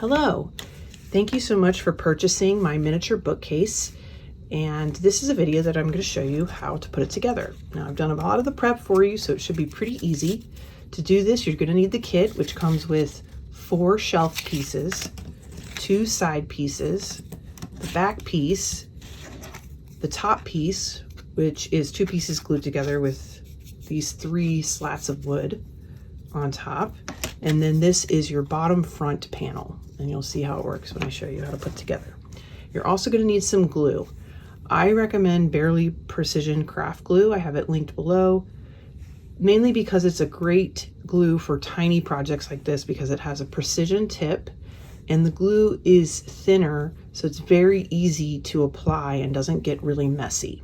Hello, thank you so much for purchasing my miniature bookcase, and this is a video that I'm going to show you how to put it together. Now I've done a lot of the prep for you, so it should be pretty easy. To do this, you're going to need the kit, which comes with 4 shelf pieces, 2 side pieces, the back piece, the top piece, which is 2 pieces glued together with these 3 slats of wood on top, and then this is your bottom front panel, and you'll see how it works when I show you how to put it together. You're also going to need some glue. I recommend Barely Precision Craft Glue. I have it linked below, mainly because it's a great glue for tiny projects like this because it has a precision tip and the glue is thinner, so it's very easy to apply and doesn't get really messy.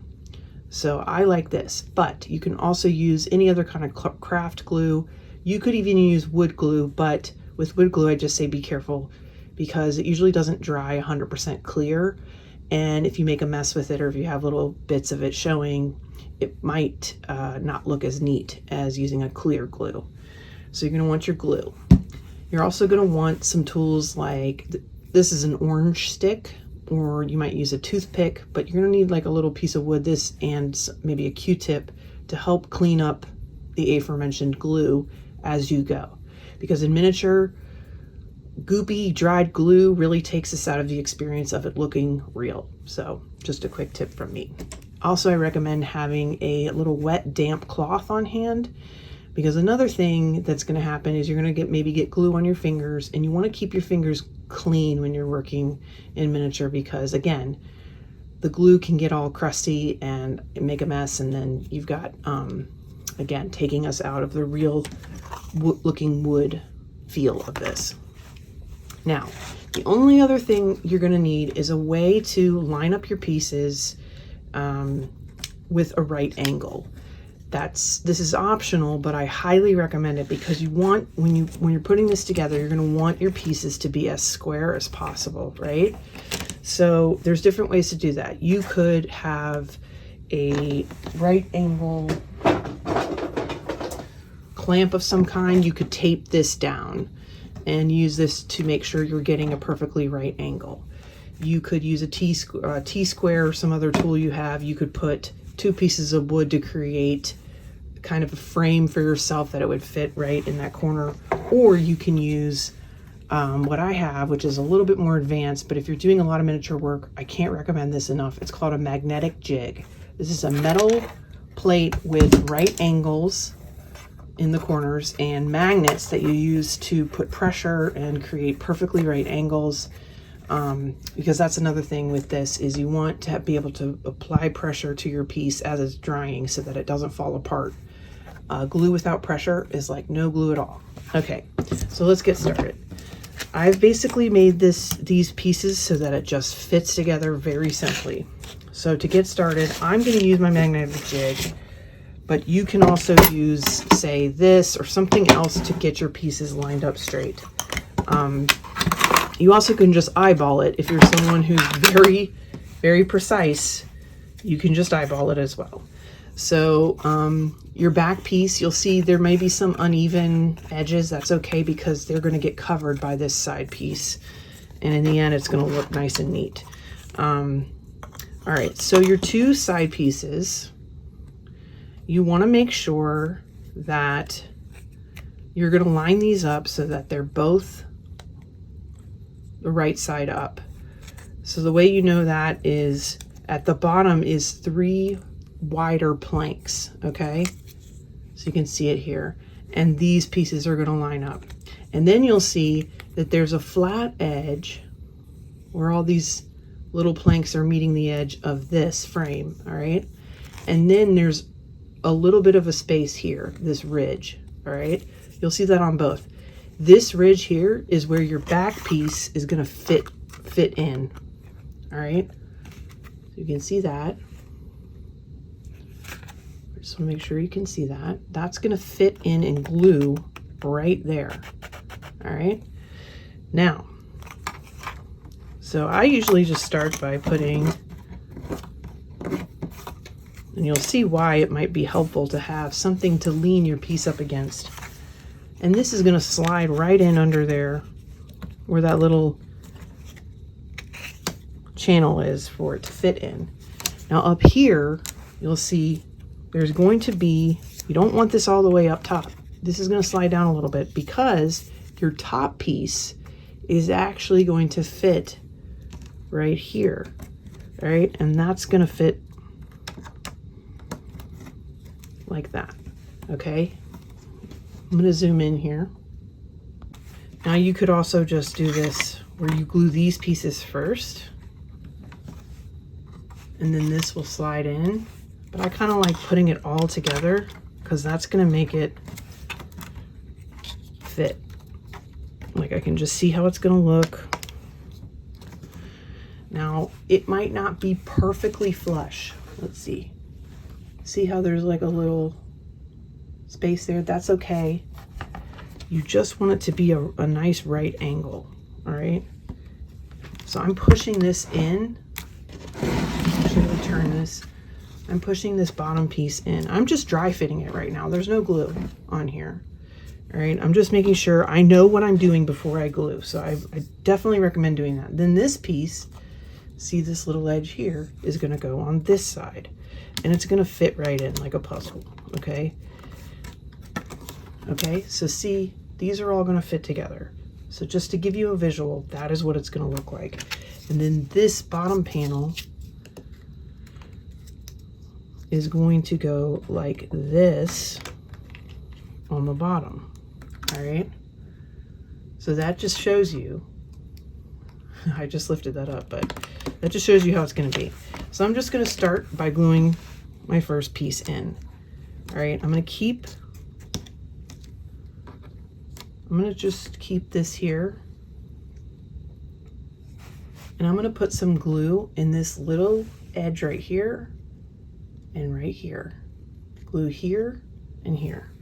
So I like this, but you can also use any other kind of craft glue. You could even use wood glue, but with wood glue, I just say be careful because it usually doesn't dry 100% clear. And if you make a mess with it, or if you have little bits of it showing, it might not look as neat as using a clear glue. So you're gonna want your glue. You're also gonna want some tools like, this is an orange stick, or you might use a toothpick, but you're gonna need like a little piece of wood, this and maybe a Q-tip to help clean up the aforementioned glue as you go. Because in miniature, goopy dried glue really takes us out of the experience of it looking real. So just a quick tip from me. Also, I recommend having a little wet, damp cloth on hand, because another thing that's going to happen is you're going to maybe get glue on your fingers, and you want to keep your fingers clean when you're working in miniature, because again, the glue can get all crusty and make a mess, and then you've got again, taking us out of the real looking wood feel of this. Now, the only other thing you're going to need is a way to line up your pieces with a right angle. This is optional, but I highly recommend it because you want, when you're putting this together, you're going to want your pieces to be as square as possible, right? So there's different ways to do that. You could have a right angle clamp of some kind. You could tape this down and use this to make sure you're getting a perfectly right angle. You could use a T-square or some other tool you have. You could put 2 pieces of wood to create kind of a frame for yourself that it would fit right in that corner. Or you can use what I have, which is a little bit more advanced, but if you're doing a lot of miniature work, I can't recommend this enough. It's called a magnetic jig. This is a metal plate with right angles in the corners and magnets that you use to put pressure and create perfectly right angles. Because that's another thing with this, is you want to be able to apply pressure to your piece as it's drying so that it doesn't fall apart. Glue without pressure is like no glue at all. Okay, so let's get started. I've basically made these pieces so that it just fits together very simply. So to get started, I'm going to use my magnetic jig, but you can also use, say, this or something else to get your pieces lined up straight. You also can just eyeball it. If you're someone who's very, very precise, you can just eyeball it as well. So your back piece, you'll see there may be some uneven edges. That's okay, because they're going to get covered by this side piece. And in the end, it's going to look nice and neat. All right, so your 2 side pieces, you want to make sure that you're going to line these up so that they're both the right side up. So the way you know that is at the bottom is 3 wider planks, okay? So you can see it here. And these pieces are going to line up. And then you'll see that there's a flat edge where all these little planks are meeting the edge of this frame, all right? And then there's a little bit of a space here, this ridge, all right? You'll see that on both. This ridge here is where your back piece is going to fit in, all right? So you can see that. I just want to make sure you can see that. That's going to fit in and glue right there, all right? Now, so I usually just start by putting, and you'll see why it might be helpful to have something to lean your piece up against. And this is going to slide right in under there where that little channel is for it to fit in. Now up here, you'll see there's going to be, you don't want this all the way up top. This is going to slide down a little bit because your top piece is actually going to fit right here, right? And that's going to fit like that, okay? I'm going to zoom in here. Now you could also just do this where you glue these pieces first, and then this will slide in. But I kind of like putting it all together because that's going to make it fit. Like I can just see how it's going to look. Now it might not be perfectly flush. Let's see. See how there's like a little space there? That's okay. You just want it to be a nice right angle, all right? So I'm pushing this in. Should we turn this? I'm pushing this bottom piece in. I'm just dry fitting it right now. There's no glue on here, all right? I'm just making sure I know what I'm doing before I glue. So I definitely recommend doing that. Then this piece, see this little edge here, is gonna go on this side, and it's gonna fit right in like a puzzle, okay? Okay, so see, these are all gonna fit together. So just to give you a visual, that is what it's gonna look like. And then this bottom panel is going to go like this on the bottom, all right? So that just shows you, I just lifted that up, but that just shows you how it's gonna be. So I'm just gonna start by gluing my first piece in, all right? I'm gonna just keep this here, and I'm gonna put some glue in this little edge right here and right here. Glue here and here.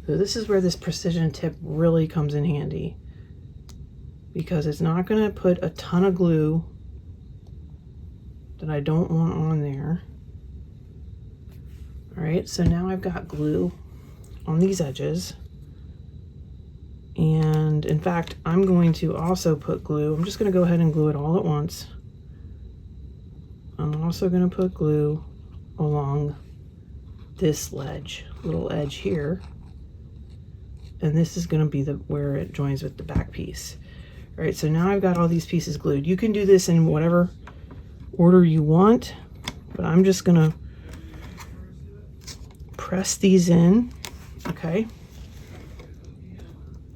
So this is where this precision tip really comes in handy, because it's not gonna put a ton of glue that I don't want on there. All right, so now I've got glue on these edges. And in fact, I'm going to also put glue. I'm just going to go ahead and glue it all at once. I'm also going to put glue along this little edge here. And this is going to be where it joins with the back piece. All right, so now I've got all these pieces glued. You can do this in whatever order you want, but I'm just going to press these in, okay?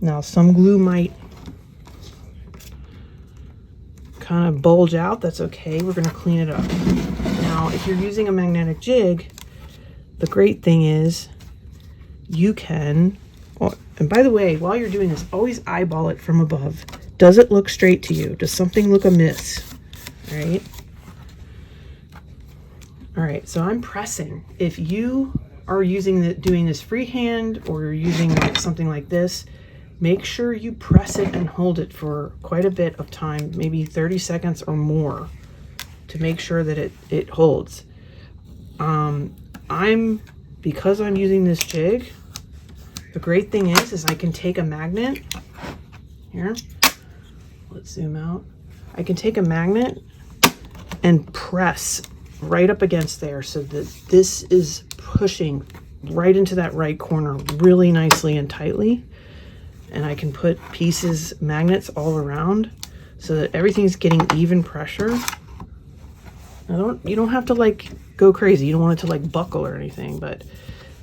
Now some glue might kind of bulge out. That's okay. We're going to clean it up. Now, if you're using a magnetic jig, the great thing is you can, and by the way, while you're doing this, always eyeball it from above. Does it look straight to you? Does something look amiss? All right. All right. So I'm pressing. If you are doing this freehand, or you're using like something like this, make sure you press it and hold it for quite a bit of time, maybe 30 seconds or more, to make sure that it holds. Because I'm using this jig, the great thing is I can take a magnet here. Let's zoom out. I can take a magnet and press right up against there so that this is pushing right into that right corner really nicely and tightly. And I can put magnets all around so that everything's getting even pressure. Now you don't have to like go crazy. You don't want it to like buckle or anything, but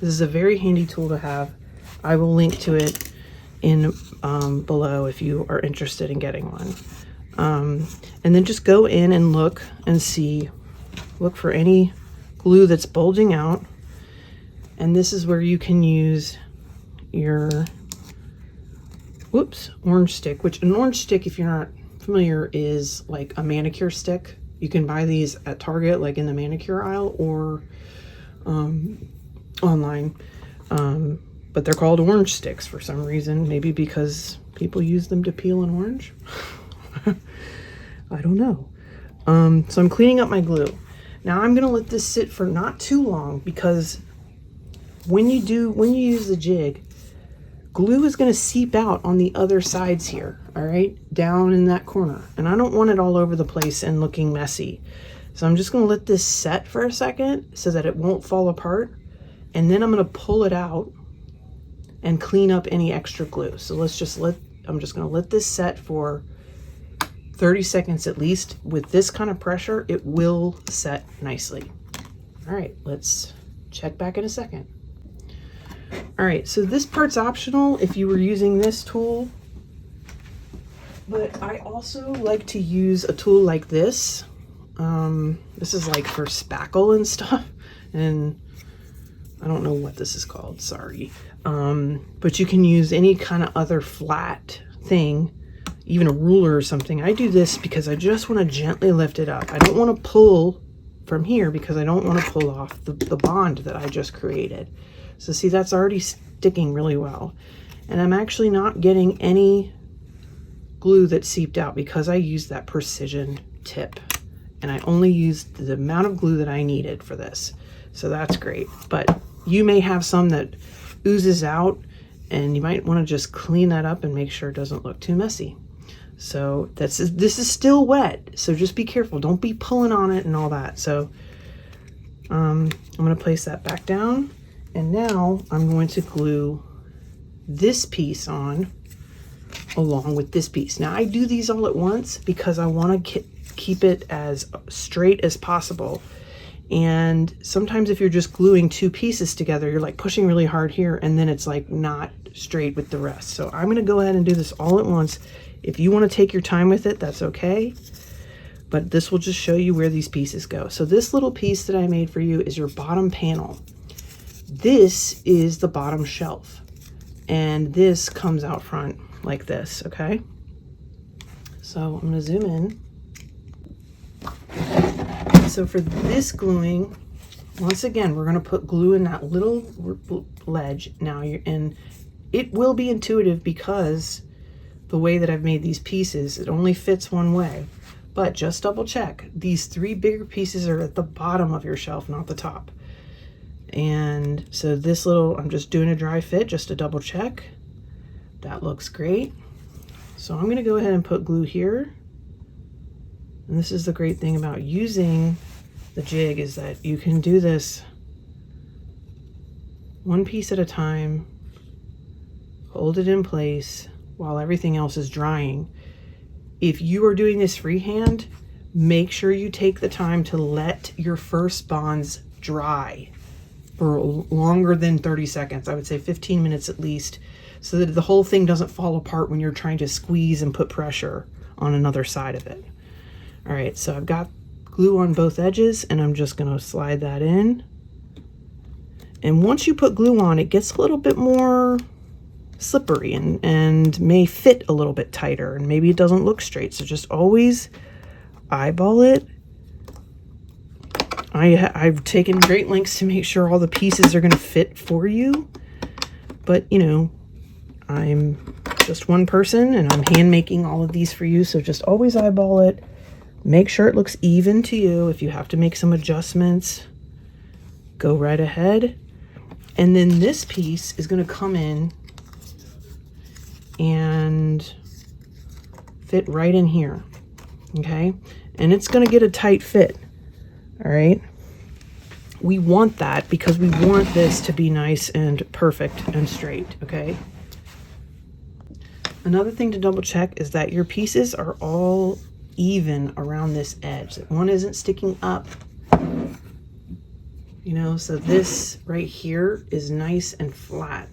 this is a very handy tool to have. I will link to it in below if you are interested in getting one. And then just go in and look and look for any glue that's bulging out. And this is where you can use your orange stick, which an orange stick, if you're not familiar, is like a manicure stick. You can buy these at Target, like in the manicure aisle, or online. But they're called orange sticks for some reason, maybe because people use them to peel an orange. I don't know. So I'm cleaning up my glue. Now I'm gonna let this sit for not too long, because when you use the jig, glue is going to seep out on the other sides here, all right, down in that corner. And I don't want it all over the place and looking messy. So I'm just gonna let this set for a second so that it won't fall apart. And then I'm gonna pull it out and clean up any extra glue. So I'm just gonna let this set for 30 seconds at least. With this kind of pressure, it will set nicely. All right, let's check back in a second. All right, so this part's optional if you were using this tool, but I also like to use a tool like this. This is like for spackle and stuff, and I don't know what this is called, sorry. But you can use any kind of other flat thing, even a ruler or something. I do this because I just want to gently lift it up. I don't want to pull from here because I don't want to pull off the bond that I just created. So see, that's already sticking really well. And I'm actually not getting any glue that seeped out because I used that precision tip. And I only used the amount of glue that I needed for this. So that's great. But you may have some that oozes out, and you might want to just clean that up and make sure it doesn't look too messy. So this is still wet, so just be careful. Don't be pulling on it and all that. So I'm going to place that back down, and now I'm going to glue this piece on along with this piece. Now I do these all at once because I want to keep it as straight as possible. And sometimes if you're just gluing two pieces together, you're like pushing really hard here, and then it's like not straight with the rest. So I'm going to go ahead and do this all at once. If you want to take your time with it, that's okay. But this will just show you where these pieces go. So this little piece that I made for you is your bottom panel. This is the bottom shelf. And this comes out front like this, okay? So I'm going to zoom in. So for this gluing, once again, we're going to put glue in that little ledge. Now, and it will be intuitive because the way that I've made these pieces, it only fits one way. But just double check. These three bigger pieces are at the bottom of your shelf, not the top. And so this little, I'm just doing a dry fit just to double check. That looks great. So I'm going to go ahead and put glue here. And this is the great thing about using the jig, is that you can do this one piece at a time, hold it in place while everything else is drying. If you are doing this freehand, make sure you take the time to let your first bonds dry for longer than 30 seconds. I would say 15 minutes at least, so that the whole thing doesn't fall apart when you're trying to squeeze and put pressure on another side of it. All right, so I've got glue on both edges, and I'm just going to slide that in. And once you put glue on, it gets a little bit more slippery and may fit a little bit tighter, and maybe it doesn't look straight. So just always eyeball it. I've taken great lengths to make sure all the pieces are going to fit for you. But, you know, I'm just one person, and I'm hand making all of these for you. So just always eyeball it. Make sure it looks even to you. If you have to make some adjustments, go right ahead. And then this piece is going to come in and fit right in here, okay? And it's going to get a tight fit, all right? We want that because we want this to be nice and perfect and straight, okay? Another thing to double check is that your pieces are all even around this edge, that one isn't sticking up, you know, so this right here is nice and flat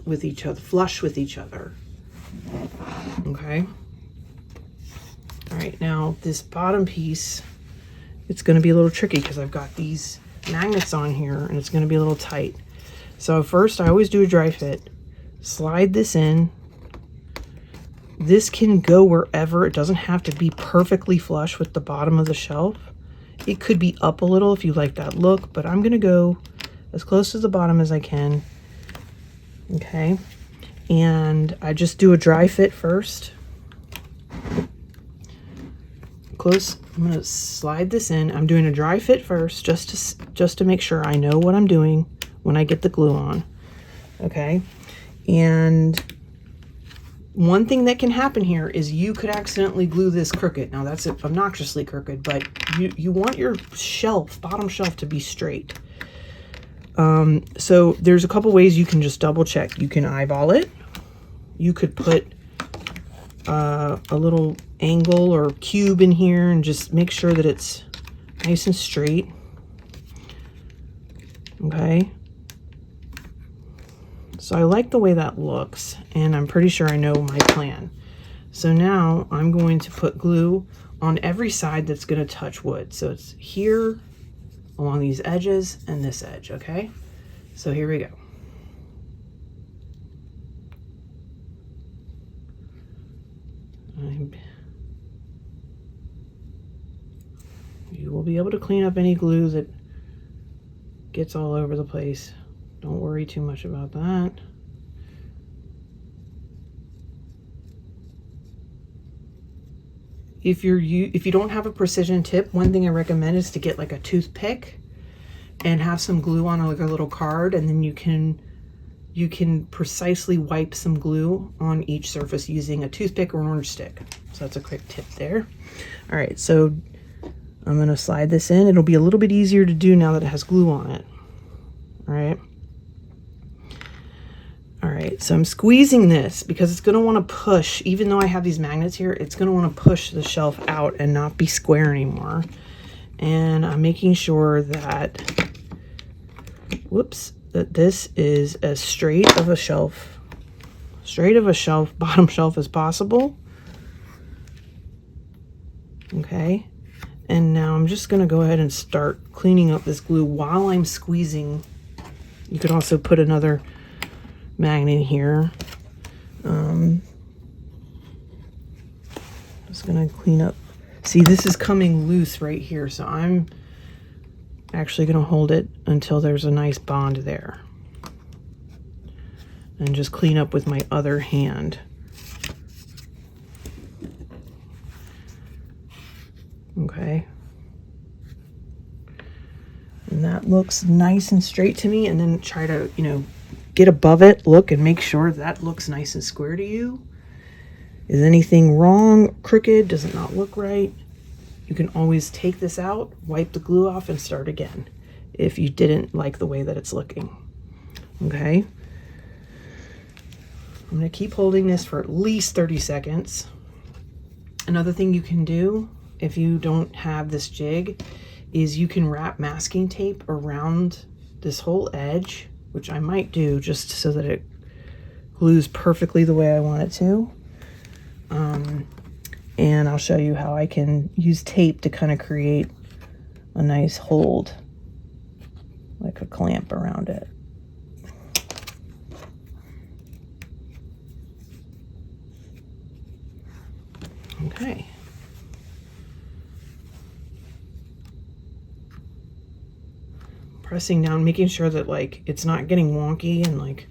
with each other, flush with each other. Okay. All right, now this bottom piece, it's going to be a little tricky because I've got these magnets on here, and it's going to be a little tight. So first, I always do a dry fit. Slide this in. This can go wherever. It doesn't have to be perfectly flush with the bottom of the shelf. It could be up a little if you like that look, but I'm going to go as close to the bottom as I can. Okay. And I just do a dry fit first. Close. I'm going to slide this in. I'm doing a dry fit first just to make sure I know what I'm doing when I get the glue on. Okay. And one thing that can happen here is you could accidentally glue this crooked. Now that's obnoxiously crooked, but you want your shelf, bottom shelf, to be straight. So there's a couple ways you can just double check. You can eyeball it. You could put a little angle or cube in here and just make sure that it's nice and straight. Okay. So I like the way that looks, and I'm pretty sure I know my plan. So now I'm going to put glue on every side that's going to touch wood. So it's here, along these edges, and this edge, okay? So here we go. You will be able to clean up any glue that gets all over the place. Don't worry too much about that. If you don't have a precision tip, one thing I recommend is to get like a toothpick and have some glue on like a little card, and then you can precisely wipe some glue on each surface using a toothpick or an orange stick. So that's a quick tip there. All right, so I'm gonna slide this in. It'll be a little bit easier to do now that it has glue on it. All right. All right, so I'm squeezing this because it's gonna wanna push, even though I have these magnets here, it's gonna wanna push the shelf out and not be square anymore. And I'm making sure that, that this is as straight of a shelf, bottom shelf as possible. Okay, and now I'm just gonna go ahead and start cleaning up this glue while I'm squeezing. You could also put another magnet here. Just gonna clean up. See, this is coming loose right here, so I'm actually gonna hold it until there's a nice bond there, and just clean up with my other hand. Okay, and that looks nice and straight to me. And then try to, get above it, look, and make sure that looks nice and square to you. Is anything wrong, crooked? Does it not look right? You can always take this out, wipe the glue off, and start again if you didn't like the way that it's looking. Okay, I'm gonna keep holding this for at least 30 seconds. Another thing you can do if you don't have this jig is you can wrap masking tape around this whole edge, which I might do just so that it glues perfectly the way I want it to. And I'll show you how I can use tape to kind of create a nice hold, like a clamp around it. Okay. Pressing down, making sure that like it's not getting wonky and like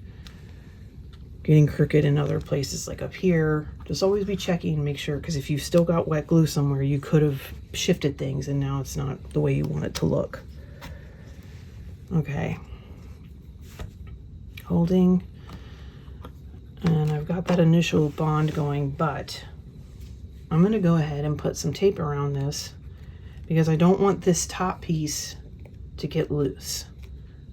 getting crooked in other places, like up here. Just always be checking and make sure, because if you've still got wet glue somewhere, you could have shifted things and now it's not the way you want it to look. Okay, holding, and I've got that initial bond going, but I'm gonna go ahead and put some tape around this because I don't want this top piece to get loose,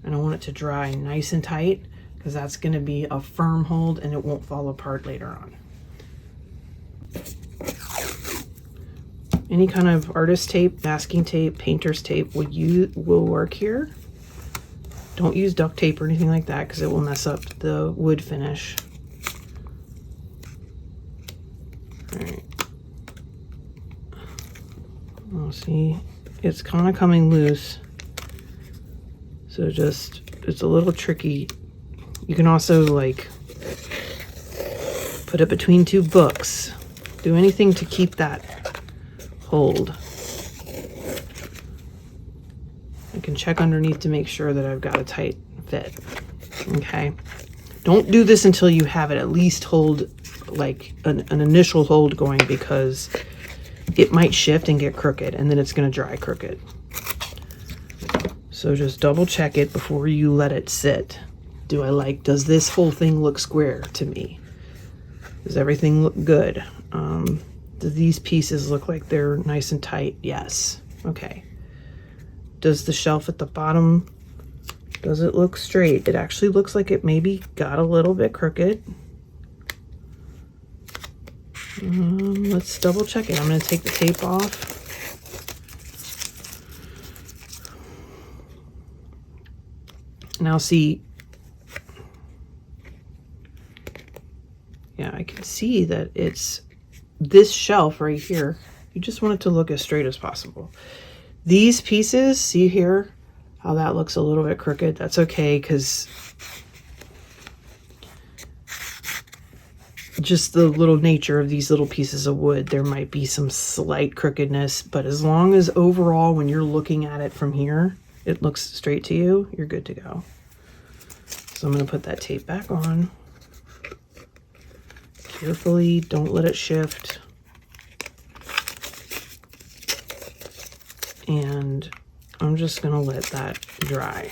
and I want it to dry nice and tight, because that's going to be a firm hold and it won't fall apart later on. Any kind of artist tape, masking tape, painter's tape will work here. Don't use duct tape or anything like that because it will mess up the wood finish. All right. Oh, see, it's kind of coming loose. So it's a little tricky. You can also like put it between two books. Do anything to keep that hold. I can check underneath to make sure that I've got a tight fit. Okay. Don't do this until you have it at least hold, like an initial hold going, because it might shift and get crooked and then it's going to dry crooked. So just double check it before you let it sit. Does this whole thing look square to me? Does everything look good? Do these pieces look like they're nice and tight? Yes. Okay. Does the shelf at the bottom, does it look straight? It actually looks like it maybe got a little bit crooked. Let's double check it. I'm going to take the tape off. Now see, yeah, I can see that it's this shelf right here. You just want it to look as straight as possible. These pieces, see here how that looks a little bit crooked? That's okay, because just the little nature of these little pieces of wood, there might be some slight crookedness, but as long as overall when you're looking at it from here, it looks straight to you, you're good to go. So I'm going to put that tape back on. Carefully, don't let it shift. And I'm just going to let that dry.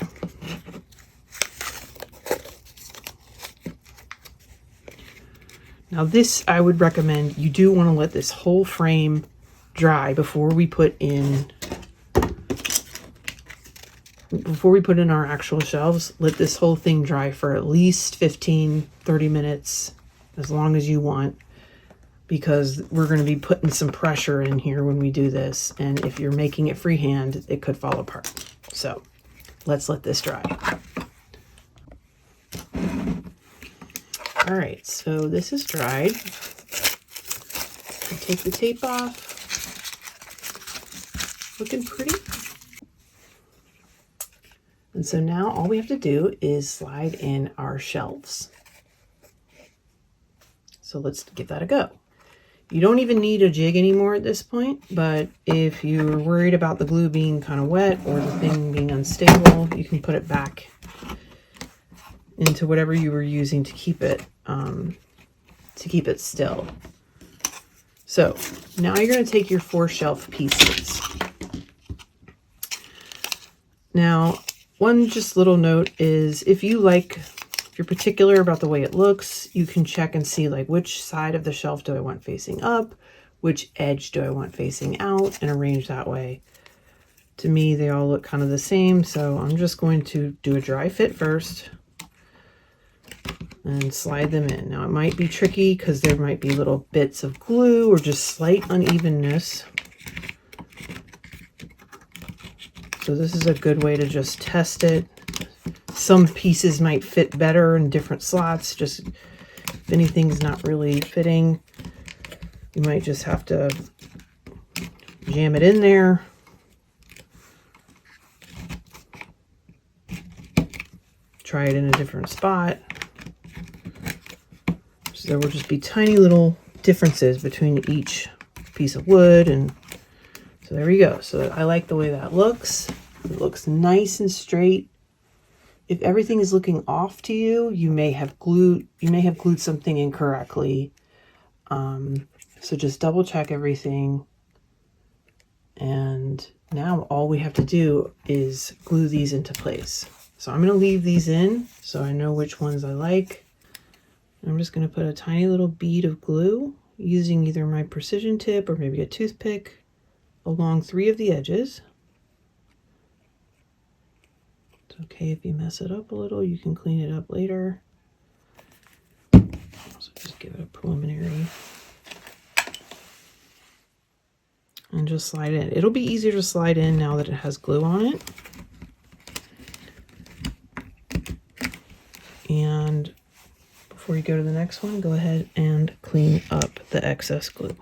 Now this, I would recommend, you do want to let this whole frame dry before we put in our actual shelves. Let this whole thing dry for at least 15-30 minutes, as long as you want, because we're going to be putting some pressure in here when we do this, and if you're making it freehand, it could fall apart. So let's let this dry. All right, so this is dried. I'll take the tape off. Looking pretty. And so now all we have to do is slide in our shelves. So let's give that a go. You don't even need a jig anymore at this point, but if you're worried about the glue being kind of wet or the thing being unstable, you can put it back into whatever you were using to keep it still. So now you're going to take your 4 shelf pieces. Now, one just little note is if you're particular about the way it looks, you can check and see like which side of the shelf do I want facing up, which edge do I want facing out, and arrange that way. To me, they all look kind of the same, so I'm just going to do a dry fit first and slide them in. Now it might be tricky because there might be little bits of glue or just slight unevenness. So this is a good way to just test it. Some pieces might fit better in different slots. Just if anything's not really fitting, you might just have to jam it in there. Try it in a different spot. So there will just be tiny little differences between each piece of wood, and so there we go. So I like the way that looks. It looks nice and straight. If everything is looking off to you, you may have glued something incorrectly. So just double check everything. And now all we have to do is glue these into place. So I'm going to leave these in so I know which ones I like. I'm just going to put a tiny little bead of glue using either my precision tip or maybe a toothpick along 3 of the edges. It's okay if you mess it up a little, you can clean it up later. So just give it a preliminary. And just slide in. It'll be easier to slide in now that it has glue on it. And before you go to the next one, go ahead and clean up the excess glue.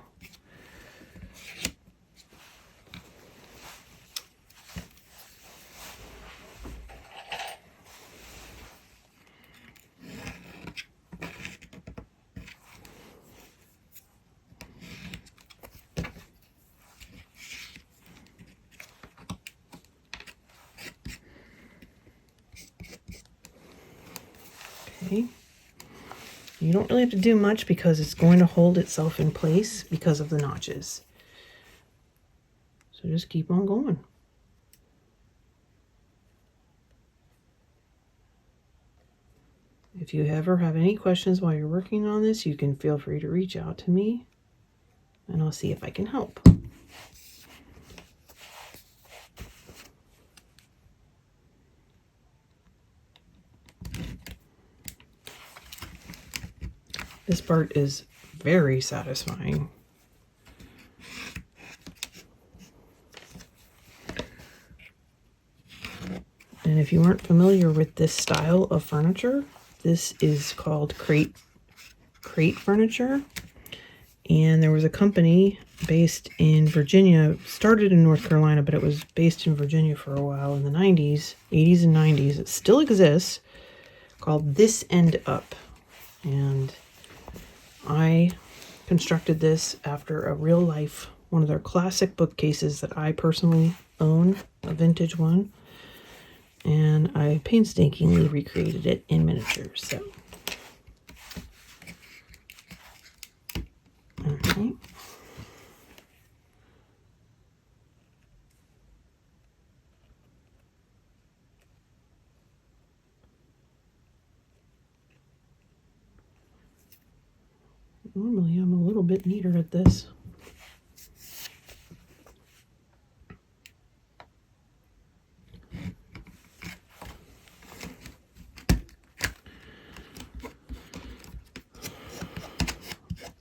Okay. You don't really have to do much because it's going to hold itself in place because of the notches. So just keep on going. If you ever have any questions while you're working on this, you can feel free to reach out to me and I'll see if I can help. This part is very satisfying. And if you aren't familiar with this style of furniture, this is called crate furniture. And there was a company based in Virginia, started in North Carolina, but it was based in Virginia for a while in the 80s and 90s. It still exists, called This End Up. And I constructed this after a real life, one of their classic bookcases that I personally own, a vintage one. And I painstakingly recreated it in miniature. So, okay. Normally I'm a little bit neater at this.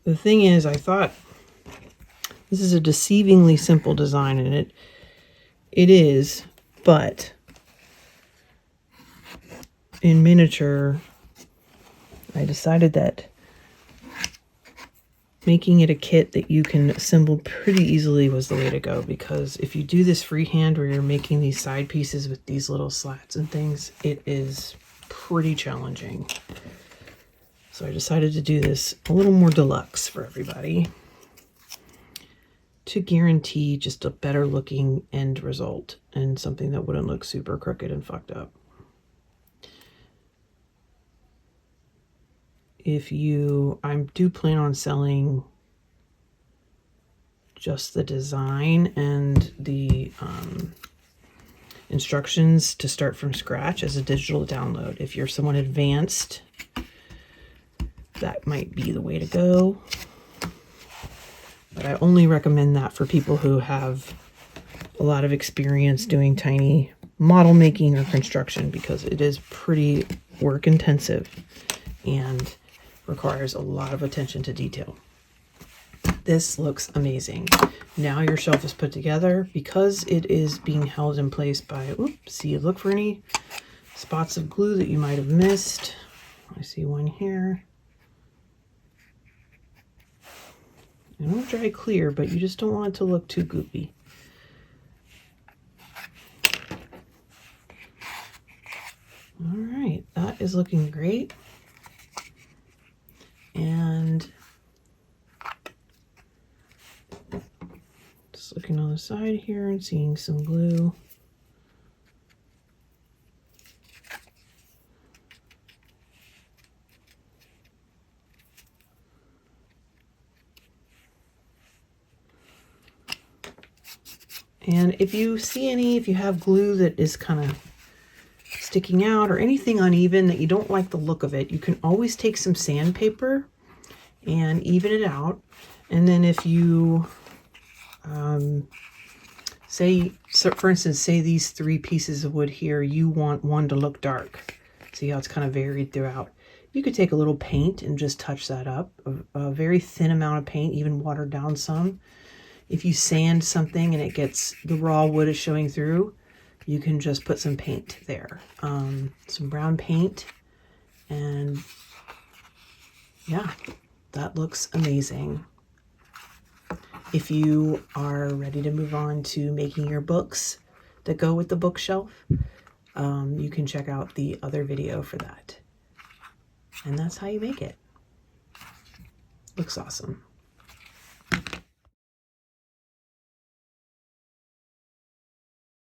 The thing is, I thought this is a deceivingly simple design, and it is, but in miniature, I decided that making it a kit that you can assemble pretty easily was the way to go, because if you do this freehand where you're making these side pieces with these little slats and things, it is pretty challenging. So I decided to do this a little more deluxe for everybody to guarantee just a better looking end result and something that wouldn't look super crooked and fucked up. I do plan on selling just the design and the instructions to start from scratch as a digital download. If you're someone advanced, that might be the way to go. But I only recommend that for people who have a lot of experience doing tiny model making or construction, because it is pretty work intensive and requires a lot of attention to detail. This looks amazing. Now your shelf is put together. Because it is being held in place by, see, look for any spots of glue that you might have missed. I see one here. I don't dry clear, but you just don't want it to look too goopy. All right, that is looking great. And just looking on the side here and seeing some glue. And if you have glue that is kind of sticking out or anything uneven that you don't like the look of it, you can always take some sandpaper and even it out. And then if you, for instance, say these 3 pieces of wood here, you want one to look dark. See how it's kind of varied throughout. You could take a little paint and just touch that up, a very thin amount of paint, even watered down some. If you sand something and the raw wood is showing through, you can just put some paint there. Some brown paint, and yeah, that looks amazing. If you are ready to move on to making your books that go with the bookshelf, you can check out the other video for that. And that's how you make it. Looks awesome.